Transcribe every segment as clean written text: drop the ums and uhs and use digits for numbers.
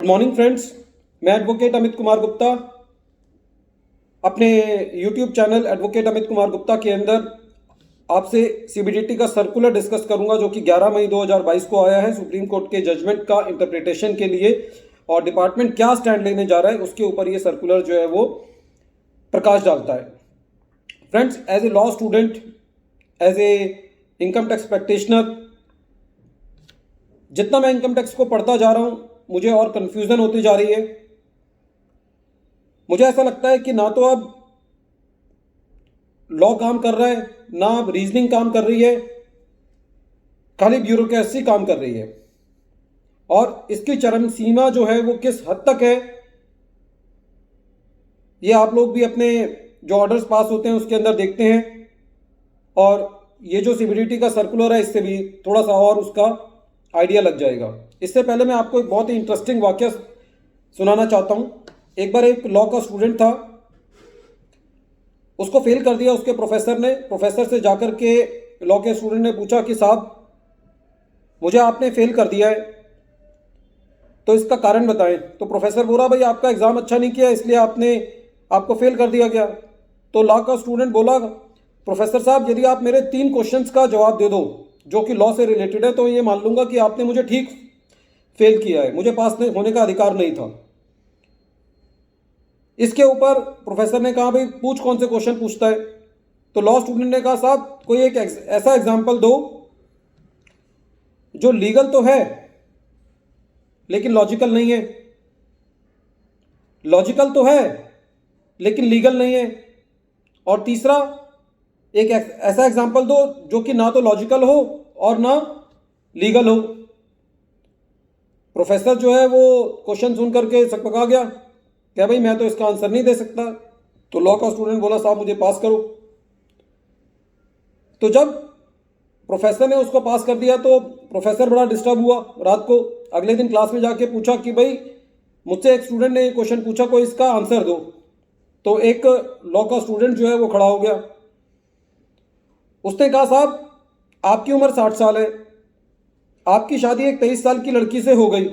Morning friends, मैं advocate Amit Kumar Gupta अपने YouTube channel advocate Amit Kumar Gupta के अंदर आपसे सीबीडीटी का सर्कुलर डिस्कस करूंगा जो कि 11 मई 2022 को आया है सुप्रीम कोर्ट के जजमेंट का इंटरप्रिटेशन के लिए। और डिपार्टमेंट क्या स्टैंड लेने जा रहा है उसके ऊपर ये सर्कुलर जो है वो प्रकाश डालता है। Friends, as a law student, as a income tax practitioner, जितना मैं इनकम टैक्स को पढ़ता जा रहा हूं मुझे और कंफ्यूजन होती जा रही है। मुझे ऐसा लगता है कि ना तो अब लॉ काम कर रहा है, ना अब रीजनिंग काम कर रही है, खाली ब्यूरोक्रेसी काम कर रही है। और इसकी चरम सीमा जो है वो किस हद तक है, ये आप लोग भी अपने जो ऑर्डर्स पास होते हैं उसके अंदर देखते हैं। और ये जो सीबीडीटी का सर्कुलर है इससे भी थोड़ा सा और उसका आइडिया लग जाएगा। इससे पहले मैं आपको एक बहुत ही इंटरेस्टिंग वाक्य सुनाना चाहता हूं। एक बार एक लॉ का स्टूडेंट था, उसको फेल कर दिया उसके प्रोफेसर ने। प्रोफेसर से जाकर के लॉ के स्टूडेंट ने पूछा कि साहब, मुझे आपने फेल कर दिया है, तो इसका कारण बताएं। तो प्रोफेसर बोला, भाई आपका एग्जाम अच्छा नहीं किया इसलिए आपको फेल कर दिया गया। तो लॉ का स्टूडेंट बोला, प्रोफेसर साहब यदि आप मेरे 3 क्वेश्चंस का जवाब दे दो जो कि लॉ से रिलेटेड है तो ये मान लूंगा कि आपने मुझे ठीक फेल किया है, मुझे पास होने का अधिकार नहीं था। इसके ऊपर प्रोफेसर ने कहा, भाई पूछ, कौन से क्वेश्चन पूछता है। तो लॉ स्टूडेंट ने कहा, साहब कोई एक ऐसा एग्जाम्पल दो जो लीगल तो है लेकिन लॉजिकल नहीं है, लॉजिकल तो है लेकिन लीगल नहीं है, और तीसरा एक ऐसा एग्जाम्पल दो जो कि ना तो लॉजिकल हो और ना लीगल हो। प्रोफेसर जो है वो क्वेश्चन सुन करके सकपका गया, क्या भाई मैं तो इसका आंसर नहीं दे सकता। तो लॉ का स्टूडेंट बोला, साहब मुझे पास करो। तो जब प्रोफेसर ने उसको पास कर दिया तो प्रोफेसर बड़ा डिस्टर्ब हुआ। रात को अगले दिन क्लास में जाके पूछा कि भाई मुझसे एक स्टूडेंट ने ये क्वेश्चन पूछा, कोई इसका आंसर दो। तो एक लॉ का स्टूडेंट जो है वो खड़ा हो गया। उसने कहा, साहब आपकी उम्र 60 साल है, आपकी शादी एक 23 साल की लड़की से हो गई,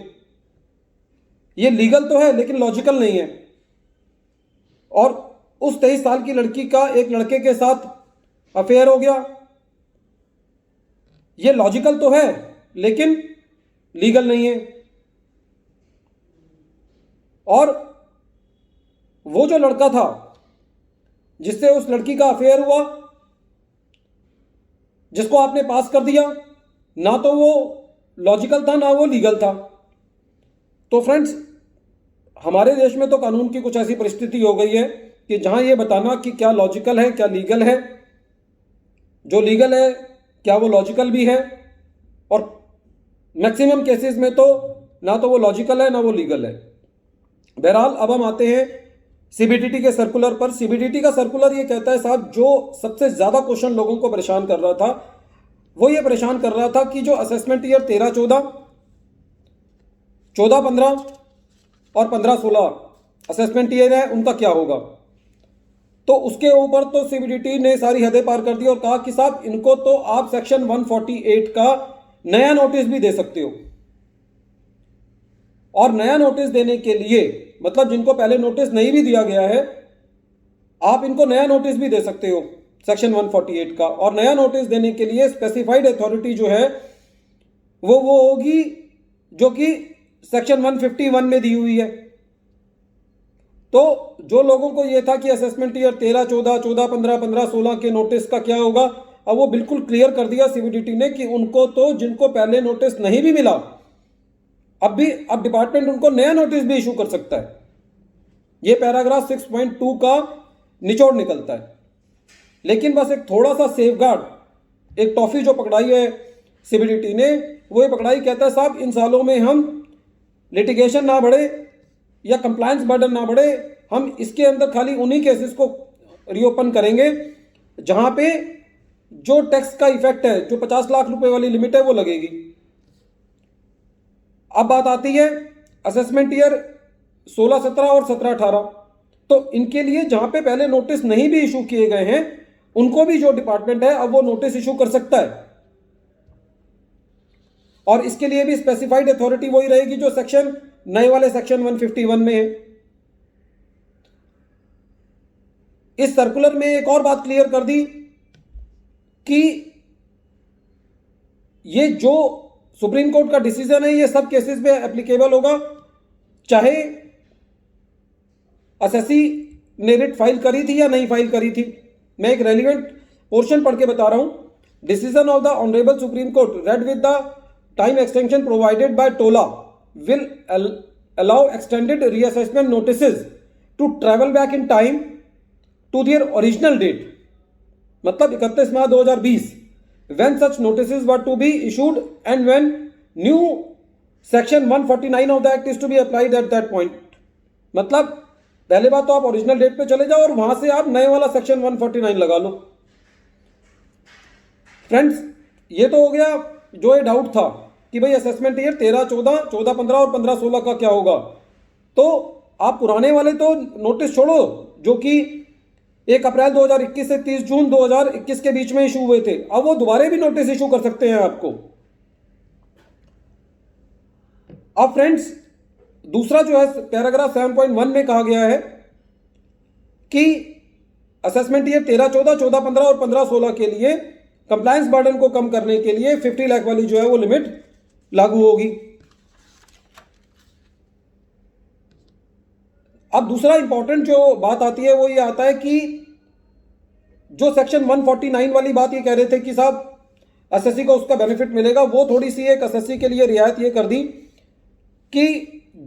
ये लीगल तो है लेकिन लॉजिकल नहीं है। और उस 23 साल की लड़की का एक लड़के के साथ अफेयर हो गया, ये लॉजिकल तो है लेकिन लीगल नहीं है। और वो जो लड़का था जिससे उस लड़की का अफेयर हुआ, जिसको आपने पास कर दिया, ना तो वो लॉजिकल था ना वो लीगल था। तो फ्रेंड्स, हमारे देश में तो कानून की कुछ ऐसी परिस्थिति हो गई है कि जहां ये बताना कि क्या लॉजिकल है क्या लीगल है, जो लीगल है क्या वो लॉजिकल भी है, और मैक्सिमम केसेस में तो ना तो वो लॉजिकल है ना वो लीगल है। बहरहाल अब हम आते हैं सीबीडीटी के सर्कुलर पर। सीबीडीटी का सर्कुलर ये कहता है, साहब जो सबसे ज्यादा क्वेश्चन लोगों को परेशान कर रहा था वो ये परेशान कर रहा था कि जो असेसमेंट ईयर 13-14, 14-15 और 15-16 असेसमेंट ईयर है उनका क्या होगा। तो उसके ऊपर तो सीबीडीटी ने सारी हदें पार कर दी और कहा कि साहब इनको तो आप सेक्शन 148 का नया नोटिस भी दे सकते हो। और नया नोटिस देने के लिए मतलब जिनको पहले नोटिस नहीं भी दिया गया है, आप इनको नया नोटिस भी दे सकते हो सेक्शन 148 का। और नया नोटिस देने के लिए स्पेसिफाइड अथॉरिटी जो है वो होगी जो कि सेक्शन 151 में दी हुई है। तो जो लोगों को यह था कि असेसमेंट ईयर 13-14, 14-15, 15-16 के नोटिस का क्या होगा, अब वो बिल्कुल क्लियर कर दिया सीबीडीटी ने कि उनको तो जिनको पहले नोटिस नहीं भी मिला अब डिपार्टमेंट उनको नया नोटिस भी इशू कर सकता है। ये पैराग्राफ 6.2 का निचोड़ निकलता है। लेकिन बस एक थोड़ा सा सेफगार्ड, एक टॉफी जो पकड़ाई है सीबीडीटी ने, वो ये पकड़ाई, कहता है साहब इन सालों में हम लिटिगेशन ना बढ़े या कंप्लायंस बर्डन ना बढ़े, हम इसके अंदर खाली उन्हीं केसेस को रीओपन करेंगे जहां पे जो टैक्स का इफेक्ट है, जो 50 लाख रुपए वाली लिमिट है वो लगेगी। अब बात आती है असेसमेंट ईयर 16-17 और 17-18। तो इनके लिए जहां पे पहले नोटिस नहीं भी इशू किए गए हैं उनको भी जो डिपार्टमेंट है अब वो नोटिस इशू कर सकता है। और इसके लिए भी स्पेसिफाइड अथॉरिटी वही रहेगी जो सेक्शन नए वाले सेक्शन 151 में है। इस सर्कुलर में एक और बात क्लियर कर दी कि ये जो सुप्रीम कोर्ट का डिसीजन है ये सब केसेस में एप्लीकेबल होगा, चाहे एसएससी ने रिट फाइल करी थी या नहीं फाइल करी थी। मैं एक रेलिवेंट पोर्शन पढ़ के बता रहा हूं। Decision of the honourable Supreme Court read with the time extension provided by TOLA will allow extended reassessment notices to travel back in time to their original date, मतलब 31 मार्च 2020 when such notices were to be issued and when new section 149 of the act is to be applied at that point। मतलब पहले बात तो आप original date पे चले जाओ और वहां से आप नए वाला सेक्शन 149 लगा लो। फ्रेंड्स, ये तो हो गया जो ये डाउट था कि भाई असेसमेंट ईयर 13-14, 14-15 और 15-16 का क्या होगा। तो आप पुराने वाले तो नोटिस छोड़ो जो कि 1 अप्रैल 2021 से 30 जून 2021 के बीच में इशू हुए थे, अब वो दोबारा भी नोटिस इशू कर सकते हैं आपको। अब फ्रेंड्स, दूसरा जो है पैराग्राफ 7.1 में कहा गया है कि असेसमेंट ईयर 13-14, 14-15 और 15-16 के लिए कंप्लायंस बर्डन को कम करने के लिए 50 लाख वाली जो है वो लिमिट लागू होगी। अब दूसरा इंपॉर्टेंट जो बात आती है वो ये आता है कि जो सेक्शन 149 वाली बात ये कह रहे थे कि साहब एसएससी को उसका बेनिफिट मिलेगा, वो थोड़ी सी एक एसएससी के लिए रियायत ये कर दी कि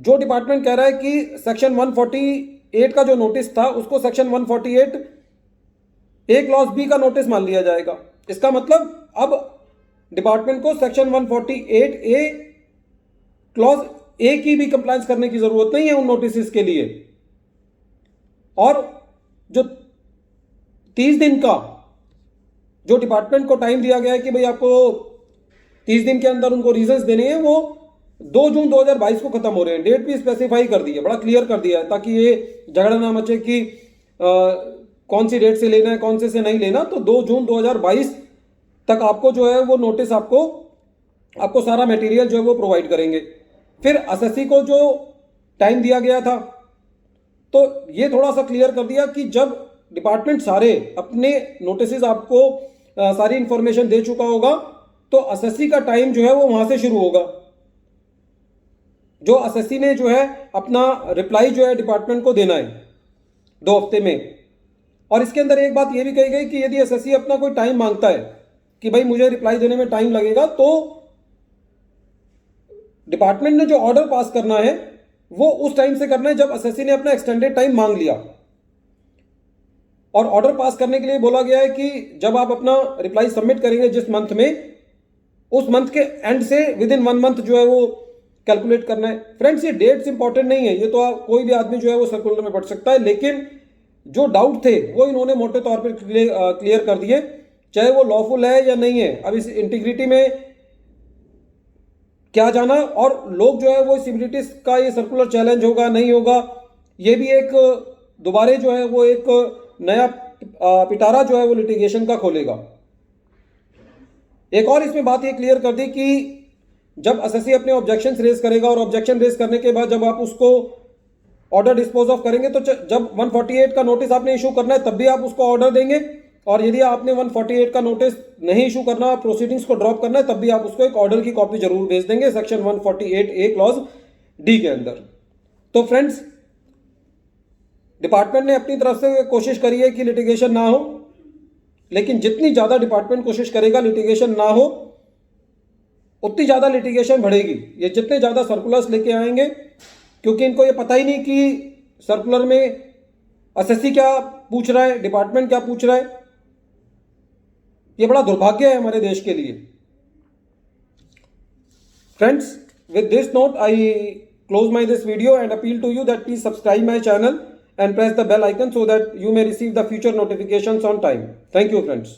जो डिपार्टमेंट कह रहा है कि सेक्शन 148 का जो नोटिस था उसको सेक्शन 148 ए क्लॉज बी का नोटिस मान लिया जाएगा। इसका मतलब अब डिपार्टमेंट को सेक्शन 148 ए क्लॉज ए की भी कंप्लायंस करने की जरूरत नहीं है उन नोटिस के लिए। और जो 30 दिन का जो डिपार्टमेंट को टाइम दिया गया है कि भाई आपको 30 दिन के अंदर उनको रीजंस देने हैं, वो 2 जून 2022 को खत्म हो रहे हैं। डेट भी स्पेसिफाई कर दी है, बड़ा क्लियर कर दिया है ताकि ये झगड़ा ना मचे कि कौन सी डेट से लेना है कौन से नहीं लेना। तो 2 जून 2022 तक आपको जो है वो नोटिस आपको सारा मटेरियल जो है वो प्रोवाइड करेंगे। फिर एसएससी को जो टाइम दिया गया था तो ये थोड़ा सा क्लियर कर दिया कि जब डिपार्टमेंट सारे अपने नोटिस आपको सारी इंफॉर्मेशन दे चुका होगा तो एसएससी का टाइम जो है वो वहां से शुरू होगा। जो एसएससी ने जो है अपना रिप्लाई जो है डिपार्टमेंट को देना है 2 हफ्ते में। और इसके अंदर एक बात ये भी कही गई कि यदि एसएससी अपना कोई टाइम मांगता है कि भाई मुझे रिप्लाई देने में टाइम लगेगा, तो डिपार्टमेंट ने जो ऑर्डर पास करना है वो उस टाइम से करना है जब एसएससी ने अपना एक्सटेंडेड टाइम मांग लिया। और ऑर्डर पास करने के लिए बोला गया है कि जब आप अपना रिप्लाई सबमिट करेंगे जिस मंथ में, उस मंथ के एंड से विद इन 1 मंथ जो है वो कैलकुलेट करना है। फ्रेंड्स, ये डेट्स इंपॉर्टेंट नहीं है, ये तो कोई भी आदमी जो है वो सर्कुलर में पढ़ सकता है, लेकिन जो डाउट थे वो इन्होंने मोटे तौर पर क्लियर कर दिए, चाहे वो लॉफुल है या नहीं है। अब इस इंटीग्रिटी में क्या जाना, और लोग जो है वो सिविलिटीज का ये सर्कुलर चैलेंज होगा नहीं होगा, ये भी एक दोबारे जो है वो एक नया पिटारा जो है वो लिटिगेशन का खोलेगा। एक और इसमें बात ये क्लियर कर दी कि जब एसएससी अपने ऑब्जेक्शंस रेज करेगा और ऑब्जेक्शन रेज करने के बाद जब आप उसको ऑर्डर डिस्पोज ऑफ करेंगे तो जब 148 का नोटिस आपने इशू करना है तब भी आप उसको ऑर्डर देंगे, और यदि आपने 148 का नोटिस नहीं इशू करना, प्रोसीडिंग्स को ड्रॉप करना है, तब भी आप उसको एक ऑर्डर की कॉपी जरूर भेज देंगे सेक्शन 148 ए क्लॉज डी के अंदर। तो फ्रेंड्स, डिपार्टमेंट ने अपनी तरफ से कोशिश करी है कि लिटिगेशन ना हो, लेकिन जितनी ज्यादा डिपार्टमेंट कोशिश करेगा लिटिगेशन ना हो, उतनी ज्यादा लिटिगेशन बढ़ेगी। ये जितने ज्यादा सर्कुलर्स लेके आएंगे, क्योंकि इनको ये पता ही नहीं कि सर्कुलर में एसएससी क्या पूछ रहा है, डिपार्टमेंट क्या पूछ रहा है। ये बड़ा दुर्भाग्य है हमारे देश के लिए। Friends, with this note I close my this video and appeal to you that please subscribe my channel and press the bell icon so that you may receive the future notifications on time. Thank you friends.